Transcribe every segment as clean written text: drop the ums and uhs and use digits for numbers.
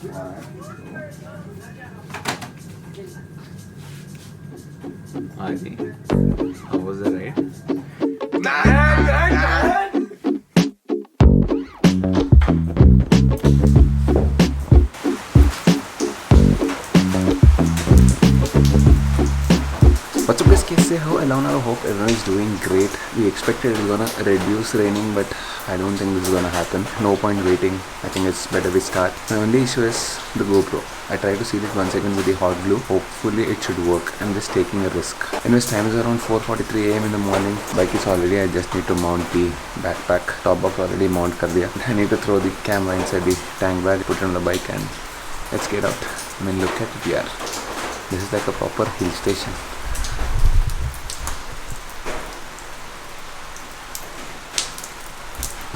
Adi, how was the ride? What's up guys, कैसे हो? Alona, I hope everyone is doing great. We expected it's gonna reduce raining, but I don't think this is gonna happen. No point waiting. I think it's better we start. My only issue is the GoPro. I tried to see this once again with the hot glue. Hopefully it should work. I'm just taking a risk. Anyways, time is around 4:43 AM in the morning. Bike is already, I just need to mount the backpack. Top box already mount kar diya. I need to throw the camera inside the tank bag, put it on the bike and let's get out. I mean, look at it here. This is like a proper hill station.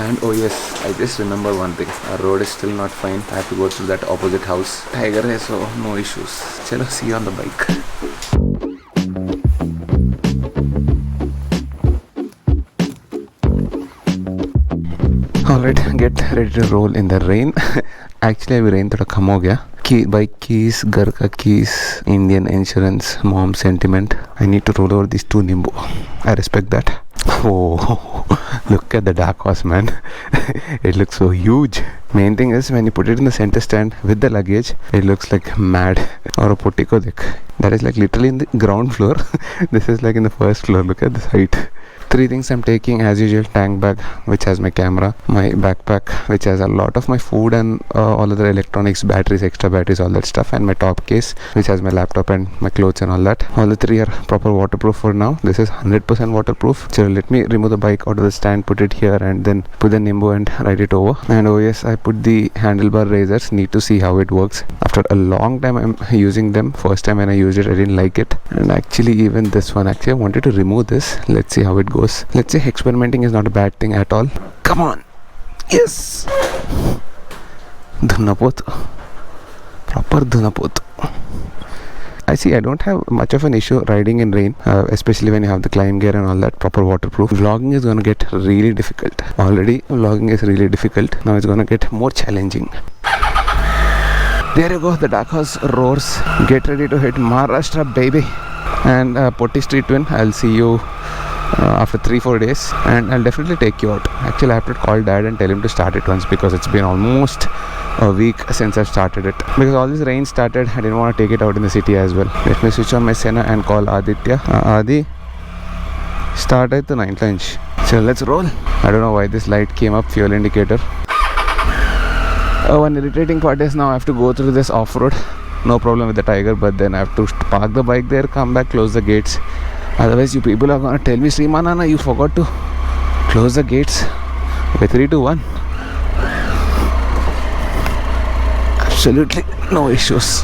And oh yes, I just remember one thing. Our road is still not fine. I have to go through that opposite house. Tiger hai, so no issues. Chalo, see you on the bike. Alright, get ready to roll in the rain. Actually, अभी rain थोड़ा कम हो गया. Bike keys, घर का keys, Indian insurance, mom sentiment. I need to roll over these two Nimbo. I respect that. Oh, look at the dark horse, man. It looks so huge. Main thing is when you put it in the center stand with the luggage, it looks like mad. Or a putti ko dekh. That is like literally in the ground floor. This is like in the first floor. Look at this height. 3 things I'm taking as usual: tank bag, which has my camera, my backpack, which has a lot of my food and all other electronics, batteries, extra batteries, all that stuff, and my top case, which has my laptop and my clothes and all that. All the 3 are proper waterproof for now. This is 100% waterproof. So let me remove the bike out of the stand, put it here, and then put the Nimbo and ride it over. And oh yes, I put the handlebar razors. Need to see how it works. After a long time I'm using them. First time when I used it, I didn't like it. And actually even this one, actually I wanted to remove this. Let's see how it goes. Let's say experimenting is not a bad thing at all. Come on. Yes. Dhunapot. Proper Dhunapot. I see I don't have much of an issue riding in rain, especially when you have the climb gear and all that, proper waterproof. Vlogging is going to get really difficult. Already vlogging is really difficult. Now it's going to get more challenging. There you go, the dark horse roars. Get ready to hit Maharashtra, baby. And Potti Street Twin, I'll see you after 3-4 days, and I'll definitely take you out. Actually I have to call dad and tell him to start it once, because it's been almost a week since I've started it. Because all this rain started, I didn't want to take it out in the city as well. Let me switch on my Senna and call Aditya. Adi, start at the 9th inch. So let's roll. I don't know why this light came up, fuel indicator. One irritating part is now I have to go through this off-road. No problem with the Tiger, but then I have to park the bike there, come back, close the gates. Otherwise you people are gonna tell me, Srimanana, you forgot to close the gates. Okay, 3, 2, 1. Absolutely no issues.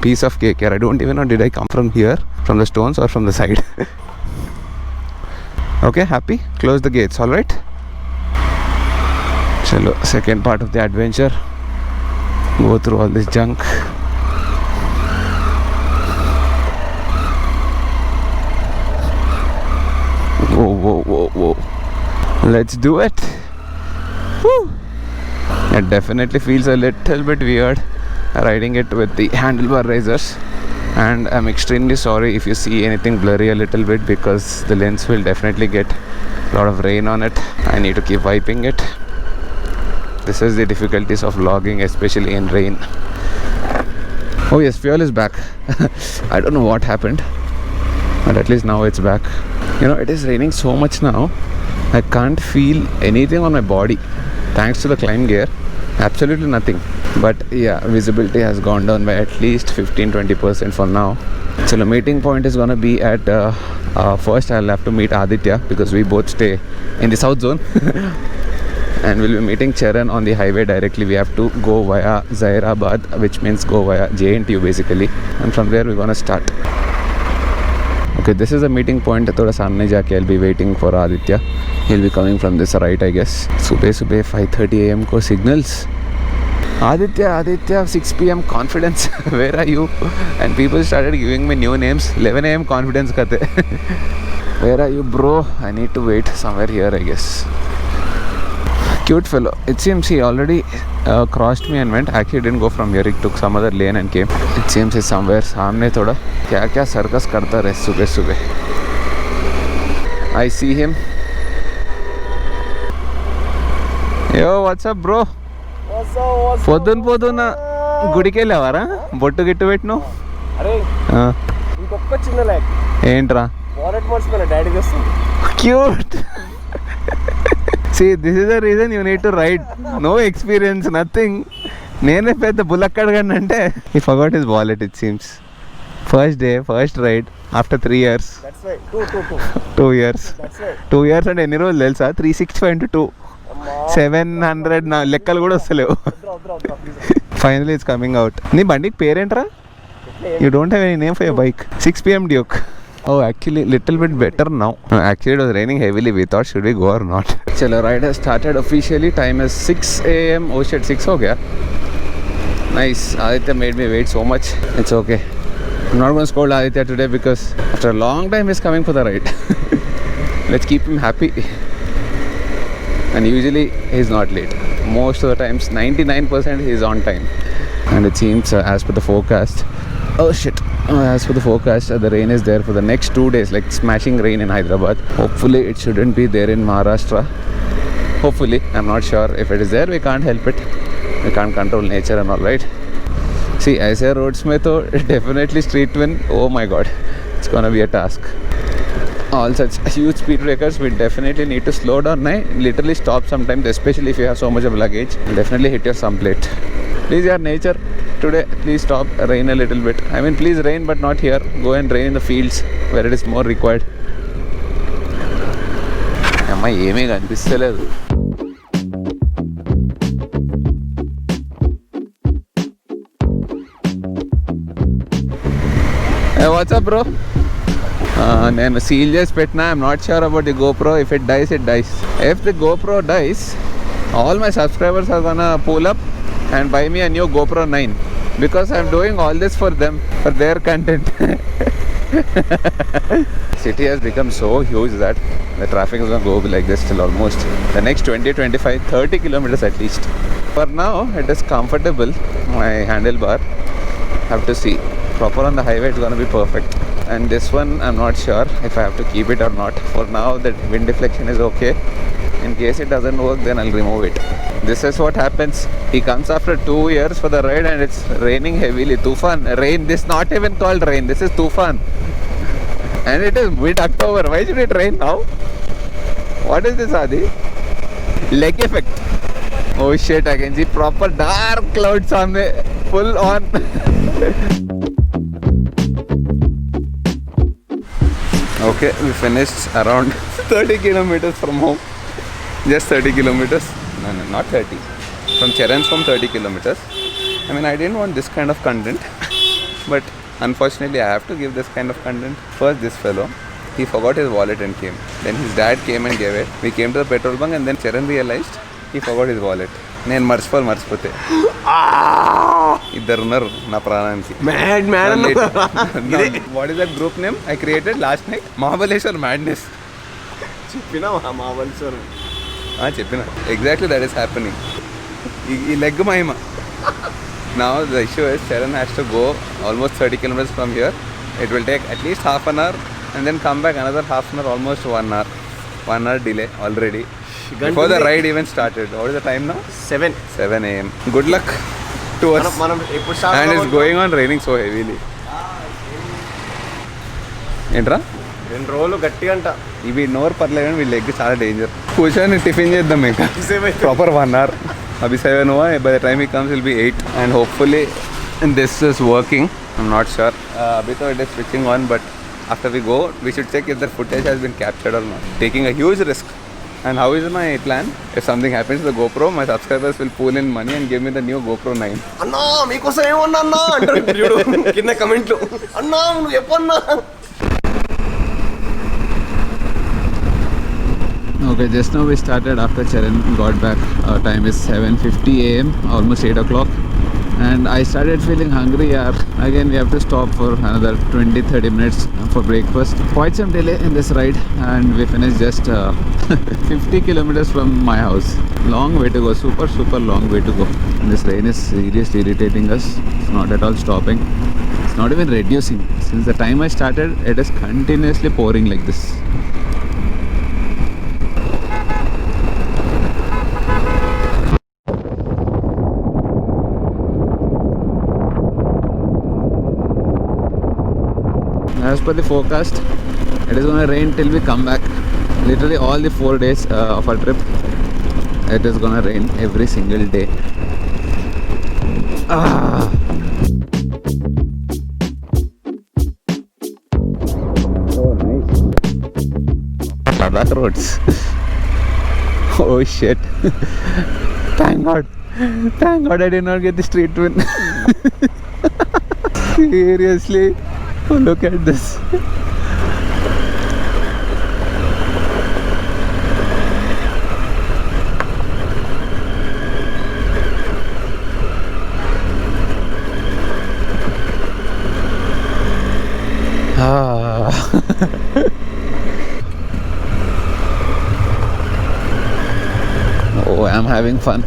Piece of cake here. I don't even know, did I come from here, from the stones, or from the side? Okay, happy? Close the gates, alright? Chalo, second part of the adventure. Go through all this junk. Whoa. Let's do it. Woo. It definitely feels a little bit weird riding it with the handlebar razors, and I'm extremely sorry if you see anything blurry a little bit, because the lens will definitely get a lot of rain on it. I need to keep wiping it. This is the difficulties of vlogging, especially in rain. Oh yes, fuel is back. I don't know what happened, but at least now it's back. You know, it is raining so much now, I can't feel anything on my body. Thanks to the climb gear, absolutely nothing. But yeah, visibility has gone down by at least 15-20% for now. So the meeting point is gonna be at first I'll have to meet Aditya, because we both stay in the south zone. And we'll be meeting Charan on the highway directly. We have to go via Zairabad, which means go via JNTU basically, and from there we're gonna start. Okay, this is the meeting point. Thoda samne jaake I'll be waiting for Aditya. He'll be coming from this right, I guess. Subah 5:30 AM ko signals. Aditya, 6 PM confidence. Where are you? And people started giving me new names. 11 AM confidence kate. Where are you, bro? I need to wait somewhere here, I guess. Cute fellow. It seems he already crossed me and went. Actually didn't go from here. He took some other lane and came. It seems he's somewhere सामने थोड़ा क्या circus करता रहे सुबह सुबह. I see him. Yo, what's up, bro? పొద్దున గుడికి వెళ్ళావారా? బొట్టు గిట్టు పెట్టిను. అరే ఇంకొక చిన్న లైక్ ఏంట్రా? వాలెట్ మర్చిపోయినా డాడీ చేస్తుంది. Cute. See, this is the reason you need to ride. No experience, nothing. నేనే పెద్ద బుల్లక్కడగాను అంటే he forgot his wallet, it seems. First day, first ride after 3 years. That's right. 2 years. That's right. 2 years అంటే ఎన్ని రోజులు తెలుసా? 365 into 2. 700 నా లెక్కలు కూడా వస్తలేవు. Finally it's coming out. నీ బండికి పేరేంట్రా? You don't have any name for your bike. 6 PM Duke. Oh, actually little bit better now. Actually it was raining heavily. We thought should we go or not. Chalo, ride has started officially. Time is 6 AM. Oh shit, 6 ho gaya. Nice. Aditya made me wait so much. It's okay. I'm not going to scold Aditya today because after a long time he's coming for the ride. Let's keep him happy. And usually he's not late. Most of the times 99% he's on time. And it seems as per the forecast, oh shit, as per the forecast the rain is there for the next 2 days, like smashing rain in Hyderabad. Hopefully it shouldn't be there in Maharashtra. Hopefully, I'm not sure. If it is there, we can't help it. We can't control nature and all, right? See, ऐसे roads में तो definitely street wind. Oh my god, it's gonna be a task. All such huge speed breakers, we definitely need to slow down. Literally stop sometimes, especially if you have so much of luggage. Definitely hit your some plate. Please, yaar, nature today, please stop. Rain a little bit. I mean, please rain, but not here. Go and rain in the fields where it is more required. అమ్మా ఏమీ కనిపిస్తలేదు. Hey, what's up, bro? నేను seal చేసి పెట్టినా. I'm not sure about the GoPro. If it dies, it dies. If the GoPro dies, all my subscribers are gonna pull up and buy me a new GoPro 9 because I'm doing all this for them, for their content. City has become so huge that the traffic is going to go like this till almost the next 20, 25, 30 kilometers at least. For now it is comfortable. My handlebar, have to see. Proper on the highway it's going to be perfect. And this one I'm not sure if I have to keep it or not. For now the wind deflection is okay. In case it doesn't work, then I'll remove it. This is what happens. He comes after 2 years for the ride and it's raining heavily. Tufan, rain. This is not even called rain. This is Tufan. And it is mid-October. Why should it rain now? What is this, Adi? Leg effect. Oh shit, I can see proper dark clouds on the full on. Okay, we finished around 30 kilometers from home. Just 30 kilometers. No, not 30. From Cheran's home, 30 kilometers. I mean, I didn't want this kind of content. But unfortunately, I have to give this kind of content. First, this fellow, he forgot his wallet and came. Then his dad came and gave it. We came to the petrol bunk and then Cheran realized he forgot his wallet. నేను మర్చిపోతే ఇద్దరు ఉన్నారు నా ప్రాణానికి. What is that group name I created last night? Mahabaleshwar madness. చెప్పినా exactly that is happening. ఈ leg Mahima. Now the issue is Charan has to go almost 30 kilometers from here. It will take at least half an hour and then come back another half an hour, almost 1 hour. 1 hour delay already. Before the ride even started. What is the time now? 7 AM. Good luck to us. And it's going on raining so heavily. ఏంట్రా 2 రోజులు గట్టిగా అంట. ఇవి నోరు పర్లేదు కానీ వీళ్ళ leg చాలా డేంజర్. కూర్చొని టిఫిన్ చేద్దాం ఇంకా. Proper 1 hour. Abhi 7 hua hai. By the time he comes it will be 8. And hopefully this is working. I'm not sure. Abhi to it is switching on, but after we go we should check if the footage has been captured or not. Taking a huge risk. And how is my plan? If something happens to the GoPro, my subscribers will pool in money and give me the new GoPro 9. అన్నా మీకోసం ఏమన్నా అన్నా అంటారు కింద కమెంట్లు. అన్నా నువ్వు చెప్పన్నా. Okay, just now we started after Charan got back. Our time is 7:50 AM, almost 8 o'clock. And I started feeling hungry. Again, we have to stop for another 20-30 minutes for breakfast. Quite some delay in this ride, and we finished just 50 kilometers from my house. Long way to go, super long way to go. And this rain is seriously irritating us. It's not at all stopping. It's not even reducing. Since the time I started, it is continuously pouring like this. As per the forecast, it is going to rain till we come back. Literally all the 4 days of our trip, it is going to rain every single day. Oh, nice. Ladakh roads. Oh shit. Thank God I did not get the street twin. Seriously. Oh, look at this. Oh, I'm having fun.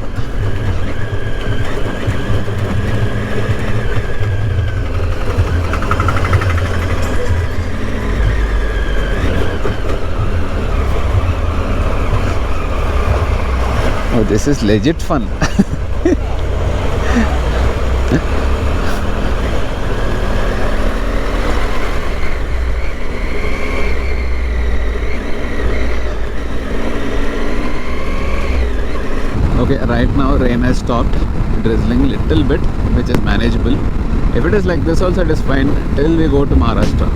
Oh, this is legit fun. Okay, right now rain has stopped, drizzling little bit, which is manageable. If it is like this also, it is fine till we go to Maharashtra.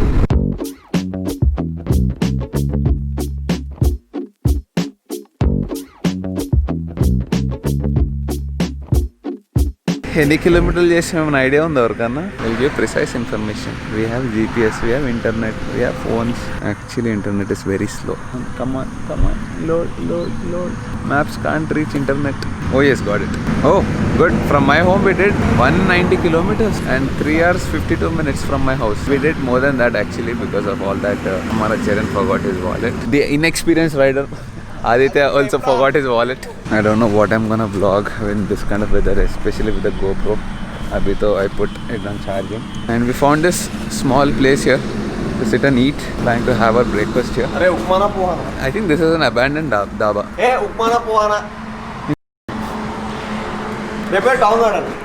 Any kilometer an idea on the organa? We'll give precise information. We have GPS, we have internet, we have phones. Actually, internet is very slow. Come on, load. Maps can't reach internet. Oh yes, got it. Oh, good. From my home we did 190 kilometers and 3 hours 52 minutes from my house. We did more than that actually because of all that. Hamara Charan forgot his wallet. The inexperienced rider. Aditya also forgot his wallet. I don't know what I'm gonna vlog in this kind of weather, especially with the GoPro. Abhi to I put it on charging. And we found this small place here to sit and eat, trying to have our breakfast here. I think this is an abandoned dhaba. Hey, Upmana Pohana.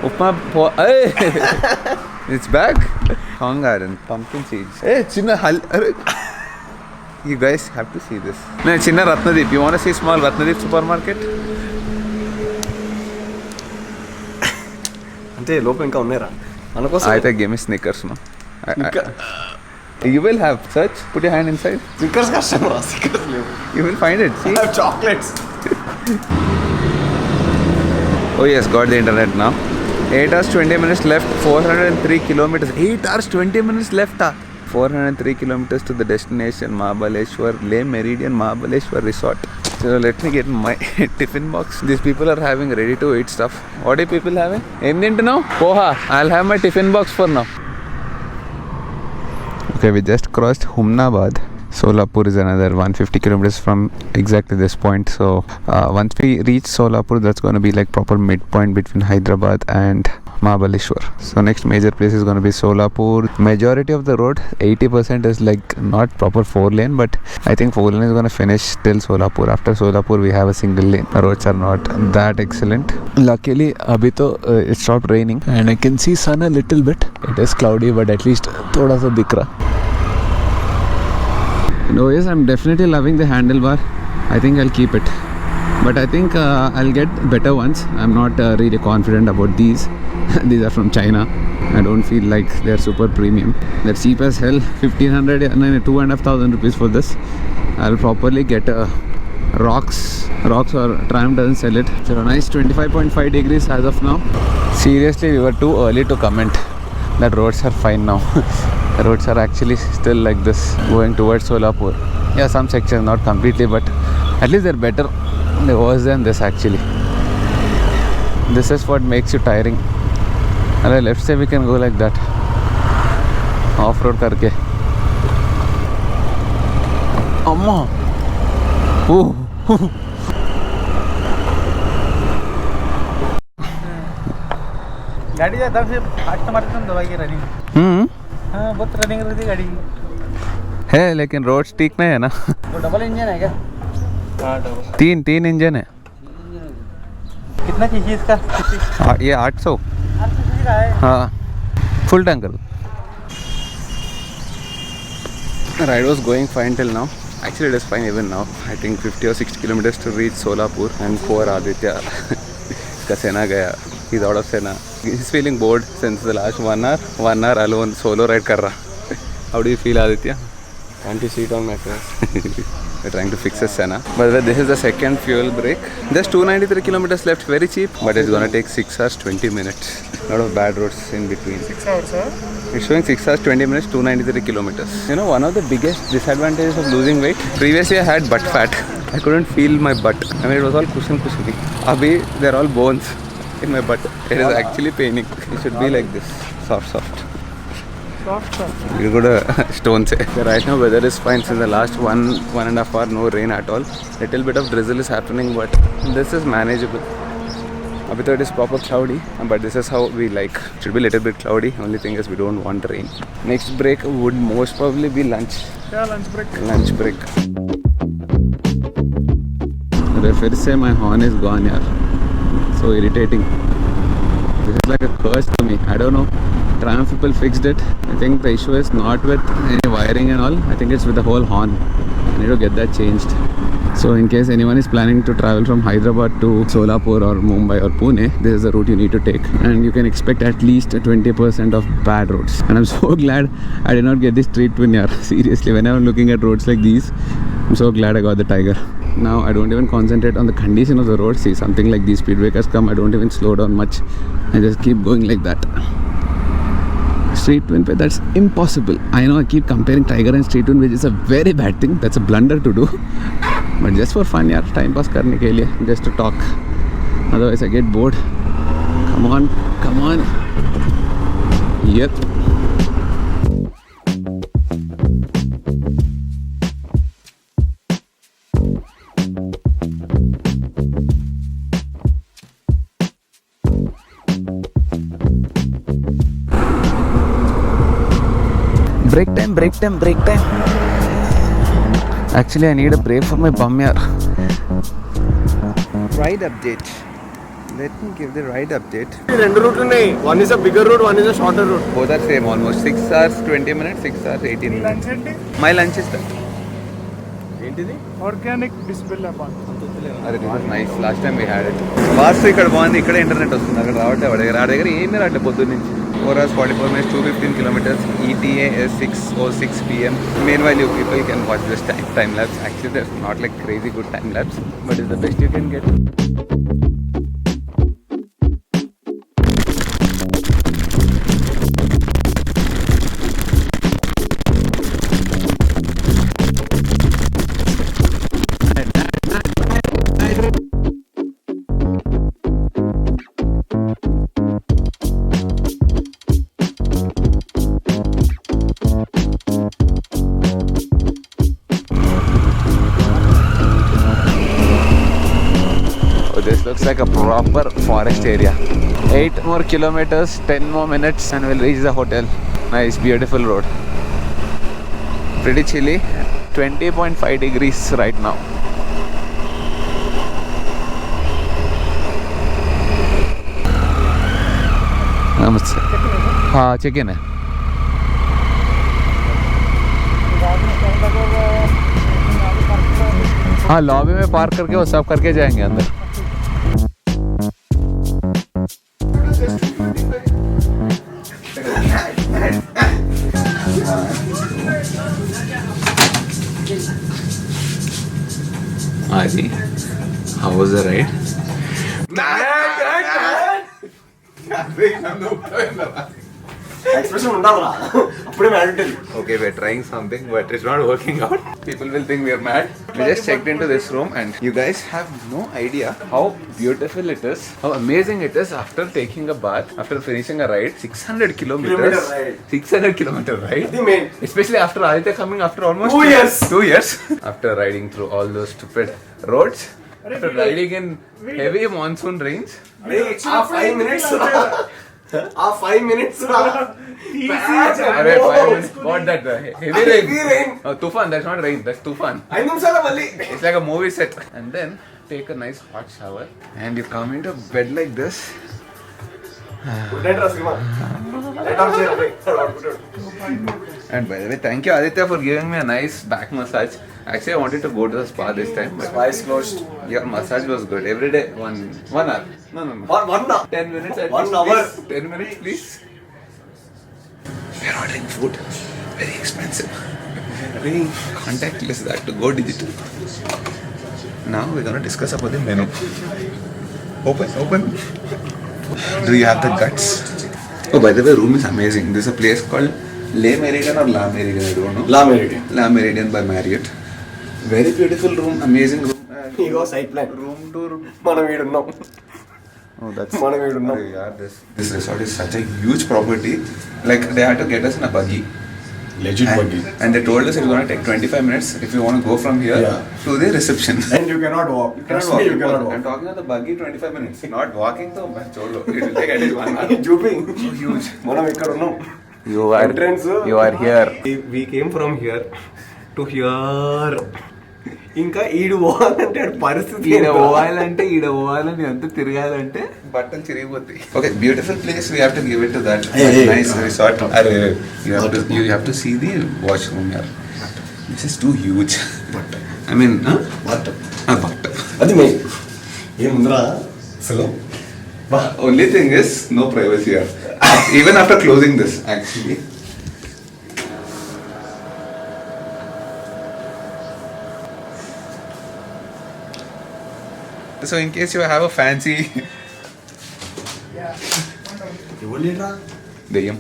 Upma It's back. Hong Garden, pumpkin seeds. Hey, you guys have to see this. No, Chinna Ratnadeep. You want to see small Ratnadeep supermarket? I think give me Snickers, no? You will have. Search. Put your hand inside. Snickers You will find it. See? I have chocolates. Oh yes, got the internet now. 8 hours 20 minutes left. 403 kilometers. 8 hours 20 minutes left. 403 kilometers to the destination, Mahabaleshwar, Leh Meridian Mahabaleshwar Resort. So let me get my tiffin box. These people are having ready to eat stuff. What are people having? Anything to know? Poha. I'll have my tiffin box for now. Okay, we just crossed Humnabad. Solapur is another 150 kilometers from exactly this point. So once we reach Solapur, that's going to be like proper midpoint between Hyderabad and Mahabaleshwar. So next major place is going to be Solapur. Majority of the road, 80% is like not proper 4-lane, but I think 4-lane is going to finish till Solapur. After Solapur we have a single lane. The roads are not that excellent. Luckily abhi to it stopped raining and I can see sun a little bit. It is cloudy, but at least thoda sa dikh raha. No, yes, I'm definitely loving the handlebar. I think I'll keep it, but I think I'll get better ones. I'm not really confident about these. These are from China. I don't feel like they're super premium. They're cheap as hell. 1500 and 2,500 rupees for this. I'll properly get rocks or Triumph doesn't sell it. So a nice 25.5 degrees as of now. Seriously, we were too early to comment that roads are fine now. The roads are actually still like this going towards Solapur. Yeah, some sections not completely, but at least they're better. They're worse than this actually. This is what makes you tiring. And left side we can go like that, off-road karke. Amma! Ooh! गाड़ी ज़्यादा से fast मारते हैं दवाई की running. हाँ बहुत running रहती गाड़ी है, लेकिन रोड्स ठीक नहीं है ना। वो डबल इंजन है क्या? हाँ डबल। तीन इंजन है। कितना सीसी इसका? ये 800 सीसी का है। हाँ, फुल टैंक कर। Ride was going fine till now. Actually, it is fine even now. I think 50 or 60 kilometers to reach Solapur. And poor Aditya, Kasena gaya. He's out of Sena. He's feeling bored since the last 1 hour. 1 hour alone solo ride kar raha. How do you feel, Aditya? Want to sit on my face. We're trying to fix a Senna. By the way, this is the second fuel break. Just 293 kilometers left, very cheap. But it's gonna take 6 hours 20 minutes. A lot of bad roads in between. 6 hours, sir. It's showing 6 hours 20 minutes, 293 kilometers. You know, one of the biggest disadvantages of losing weight. Previously, I had butt fat. I couldn't feel my butt. I mean, it was all cushiony. Abhi, they're all bones in my butt. It is actually paining. It should be like this, soft. You got a stone say. Right now weather is fine since the last 1.5 hour, no rain at all. Little bit of drizzle is happening, but this is manageable. Abhi it is proper cloudy, but this is how we like. It should be a little bit cloudy. Only thing is we don't want rain. Next break would most probably be lunch. Yeah, lunch break. Lunch break. फिर से my horn is gone यार. So irritating. This is like a curse to me. I don't know. Triumph people fixed it. I think the issue is not with any wiring and all. I think it's with the whole horn. I need to get that changed. So in case anyone is planning to travel from Hyderabad to Solapur or Mumbai or Pune, this is the route you need to take. And you can expect at least 20% of bad roads. And I'm so glad I did not get this street twin here. Seriously, when I'm looking at roads like these, I'm so glad I got the Tiger. Now I don't even concentrate on the condition of the road. See, something like these speed breakers come, I don't even slow down much. I just keep going like that. Street twin, that's impossible. I know I keep comparing Tiger and street twin, which is a very bad thing. That's a blunder to do. But just for fun, yaar, time pass karne ke liye, just to talk. Otherwise I get bored. Come on. Yep. Break time. Actually, I need a break for my bum yaar. Ride update. Let me give the ride update. రెండు రూట్లు ఉన్నాయి. One is a bigger route, one is a shorter route. Both are same almost. 6 hours 20 minutes, 6 hours 18 minutes. My lunch is done. ఏంటిది? Organic bismillah pan. This is nice. Last time we had it. Fast ఇక్కడ బాగుంది. ఇక్కడ internet వస్తుంది. అక్కడ రావట్లే వాడి దగ్గర ఏమీ రావట్లేదు పొద్దున్న నుంచి. 4 hours 44 minutes, 215 kilometers. ETA is 6:06 PM. Meanwhile, you people can watch this time lapse. Actually, there's not like crazy good time lapse, but it's the best you can get. This looks like a proper forest area. 8 more kilometers, 10 more minutes and we'll reach the hotel. Nice, beautiful road. Pretty chilly. 20.5 degrees right now. Namaste. हाँ, check in है. हाँ, lobby में park करके वो सब करके जाएंगे अंदर. Adi, how was the ride? Expression ఉండాలరా, అప్పుడే మ్యాడ్ ఉంటుంది. Okay, we're trying something, but it's not working out. People will think we're mad. We just checked into this room, and you guys have no idea how beautiful it is, how amazing it is after taking a bath, after finishing a ride, 600 kilometers. Kilometer ride. 600 kilometer ride. అది main. Especially after Aditya coming after almost 2 years. 2 years. After riding through all those stupid roads, after riding in heavy monsoon rains. ఆ 5 minutes ఆ 5 minutes Alright, 5 minutes. What that? Heavy rain. Heavy rain. Oh, Tufan. That's not rain. That's Tufan. 5 నిమిషాల మళ్ళీ It's like a movie set. And then take a nice hot shower. And you come into bed like this. Cinema light of చేయాలి. And by the way, thank you Aditya for giving me a nice back massage. Actually, I wanted to go to the spa this time, but Eyes closed. your massage was good. Every day, one hour. No. 1 hour. 10 minutes at 1 least, hour. please. 10 minutes, please. We're ordering food. Very expensive. Contactless, that to go digital. Now we're gonna discuss about the menu. Open. Do you have the guts? Oh, by the way, room is amazing. There's a place called Le Méridien or La Méridien, I don't know. La Méridien. La Méridien by Marriott. Very beautiful room, amazing room. Ego side plan. Room tour. మనం వీడున్నాం. Oh, that's. మనం వీడున్నాం. Oh, yeah, this resort is such a huge property. Like they had to get us in a buggy. Legit buggy. And they told us it's going to take 25 minutes if you want to go from here to the reception. And you cannot walk. You cannot walk. I'm talking about the buggy 25 minutes. Not walking though, man. Cholo. It will take at least 1 hour. జూపింగ్. So huge. మనం ఇక్కడ ఉన్నాం. You are here. We came from here to here. ఇంకా ఈడు పోవాలంటే పరిస్థితి ఈడ పోవాలని అంతా తిరగాలంటే బట్టలు చిరిగిపోతాయి. Okay, beautiful place. We have to give it to that. Nice resort. You have to see the washroom here. This is too huge. I mean, but అది మెయిన్ ఏముందిరా అసలు. only thing is no privacy here. Even after closing this, actually. So in case you have a fancy Deyam.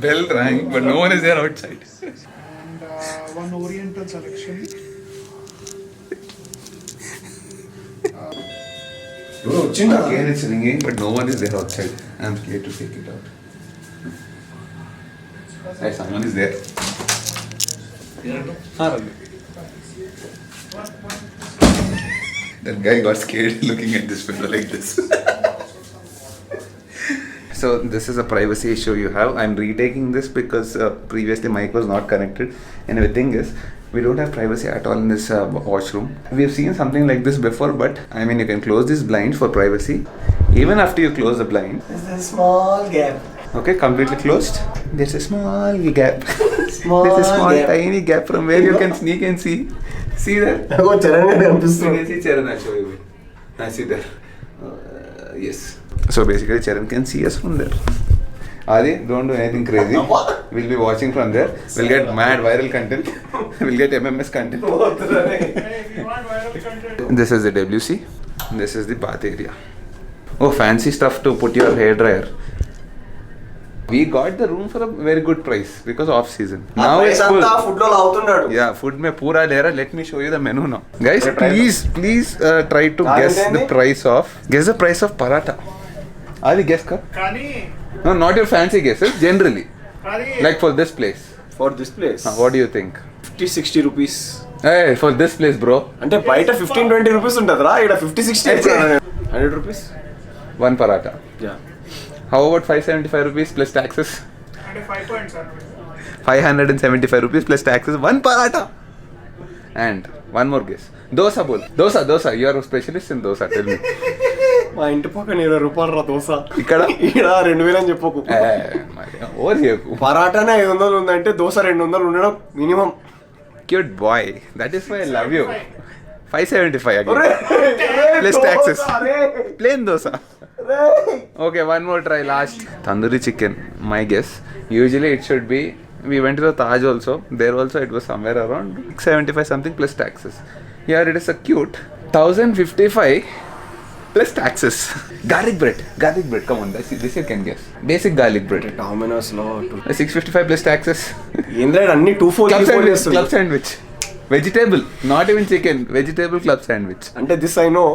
Bell rang, but no one is there outside. And one Oriental selection. Again it's ringing, but no one is there outside. I'm scared to take it out. Hey, someone is there. That guy got scared looking at this fellow like this. So this is a privacy issue you have. I'm retaking this because previously mic was not connected. And the thing is, we don't have privacy at all in this washroom. We've seen something like this before, but I mean you can close this blind for privacy. Even after you close the blind, There's a small gap. okay, completely closed. There's a small gap. Small There's a small gap. tiny gap from where you can sneak and see. See that? నాకు చరణ్ గారు You కనిపిస్తుంది. can see Charan, I'll show you. I see there. Yes. So basically Charan can see us from there. Adi, don't do anything crazy. We'll be watching from there. We'll get mad viral content. We'll get MMS content. If you want viral content, This is the WC. This is the bath area. Oh, fancy stuff to put your hair dryer. We got the room for a very good price because off season. Now it's full. Food లో అవుతున్నాడు. Yeah, food mein pura le raha. Let me show you the menu now. Guys, please try to guess the price of paratha. Adi, guess kar. Kani, No, not your fancy guesses. Generally, Kani, like for this place. For this place What do you think? 50-60 rupees. Hey, for this place, bro. అంటే బయట 15-20 rupees ఉంటుంది రా, ఇక్కడ 50-60 100 rupees. One paratha. Yeah How about 575 rupees plus taxes? and 5 points are 575 rupees plus taxes. One paratha. And one more guess. Dosa bol. Dosa. You are a specialist in dosa. Tell me. మా ఇంటి పక్కన 20 రూపాయలు రా దోశ. ఇక్కడ? ఇక్కడ 2000 అని చెప్పకు. Over here. పరాటానే 500 ఉందంటే దోశ 200 ఉండడం minimum. Cute boy. That is why I love you. 575 again. Plus taxes. Plain dosa. Okay, one more try. Last. Tandoori chicken. My guess. Usually it should be. We went to the Taj also. There also it was somewhere around 75 something plus taxes. Here it is a cute 1055 plus taxes. Garlic bread. Come on, this you can guess. Basic garlic bread. Domino's లో 655 plus taxes. ఏంద్రా అన్ని 2-4 Club sandwich. Vegetable, not even chicken. Vegetable club sandwich. అంటే this I know.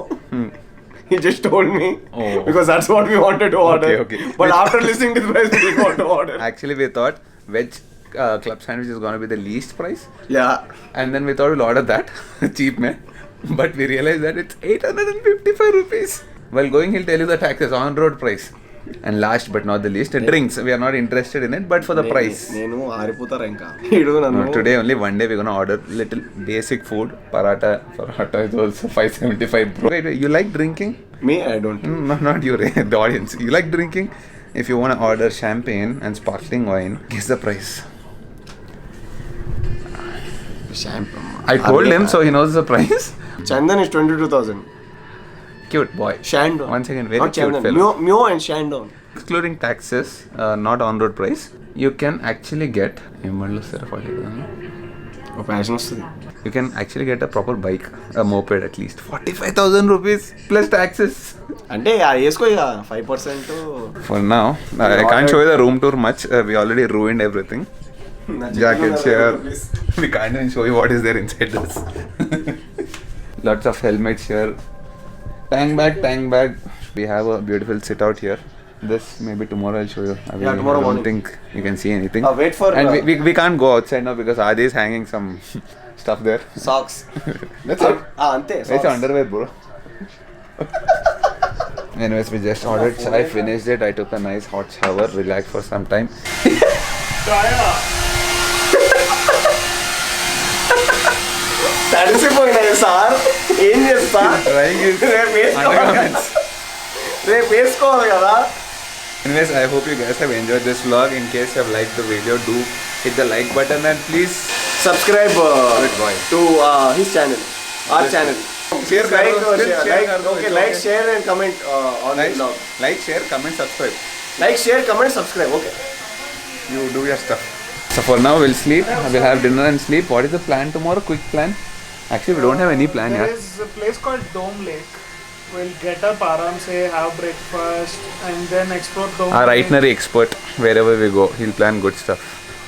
He just told me because that's what we wanted to order. Okay. But after listening to the price, we didn't want to order. Actually, we thought veg club sandwich is going to be the least price. Yeah. And then we thought we'll order that. Cheap, man. But we realized that it's 855 rupees. While going, he'll tell you the taxes, on-road price. And last but not the least, drinks. We are not interested in it, but for the price. నేను ఆరిపోతారా ఇంకా ఇడు నన్ను Today only one day we're gonna order little basic food. Paratha is also 575 bro. Wait, you like drinking? me I don't No, not you, Ray, the audience. You like drinking? If you want to order champagne and sparkling wine, guess the price. I told him, so he knows the price. Chandan is 22,000. Cute boy. Shandon. Once again, very Not cute Chandan. fellow. Mio and Shandon. Excluding taxes, not on-road price, you can actually get. ఒక fashion వస్తుంది. You can actually get a proper bike, a moped at least. 45,000 rupees plus taxes. అంటే వేసుకో ఇక 5%. For now, I can't show you the room tour much. We already ruined everything. Jacket, chair. We can't even show you what is there inside this. Lots of helmets here. Tank bag. We have a beautiful sit out here. This maybe tomorrow I'll show you. Tomorrow I don't morning. think you can see anything. Wait for. And we can't go outside now because Adi is hanging some stuff there. Socks. That's it. అంతే. It's underwear, bro. Anyways, we just ordered chai, finished it. I took a nice hot shower, relaxed for some time. తడిసిపోయినాయి sir. ఏం చేస్తా? Trying it. రేపు వేసుకోవాలి కదా. Anyways, I hope you guys have enjoyed this vlog. In case you have liked the video, do hit the like button and please Subscribe Good boy. to his channel, our channel. Share, like, share, okay, like, share and comment on the vlog. like, share, comment, subscribe. Like, share, comment, subscribe. Okay. You do your stuff. So for now, we'll sleep. We'll have dinner and sleep. What is the plan tomorrow? Quick plan. Actually, we don't have any plan There yet. is a place called Dome Lake. We'll get up, aram se, have breakfast, and then explore Dome Our Lake. itinerary expert, wherever we go, he'll plan good stuff.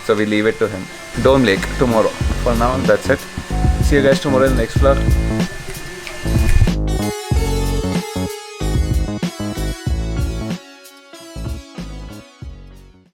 So we leave it to him. Dome Lake tomorrow. For now, that's it. See you guys tomorrow in the next vlog.